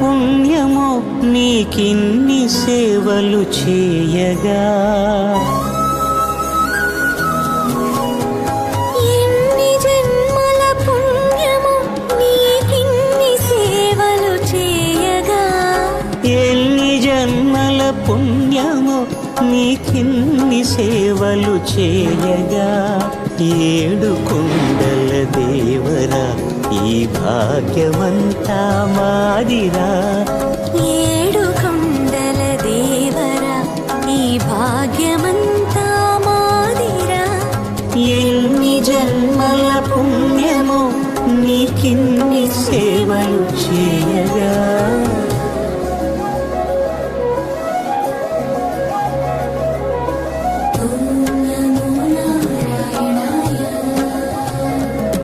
పుణ్యమో నీకిన్ని సేవలు చేయగా. ఎన్ని జన్మల పుణ్యమో నీకిన్ని సేవలు చేయగా. ఎన్ని జన్మల పుణ్యమో నీకిన్ని సేవలు చేయగా. ఏడు కొండల దేవరా ఈ భాగ్యమంతా మాదిరా. ఏడు కొండల దేవరా ఈ భాగ్యమంతా మాదిరా. ఎన్ని జన్మల పుణ్యమో నీకిన్ని సేవలు చేయగా.